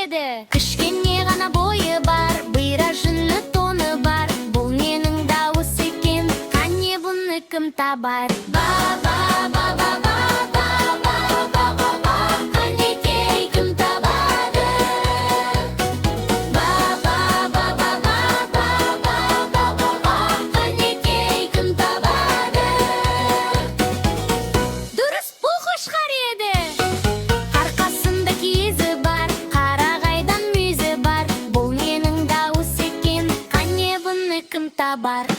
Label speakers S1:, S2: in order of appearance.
S1: еді. Кішкене ғана бойы бар, бұйра жүні тоны бар. Бұл менің дауыс екен, қане бұны кім табар? Қанекей кім табады? Қанекей кім табады? Дұрыс, бұл қошқар еді. Арқасында кезі бар, қарағайдан мүйізі бар. Бұл менің дауыс екен, қане бұны кім табар?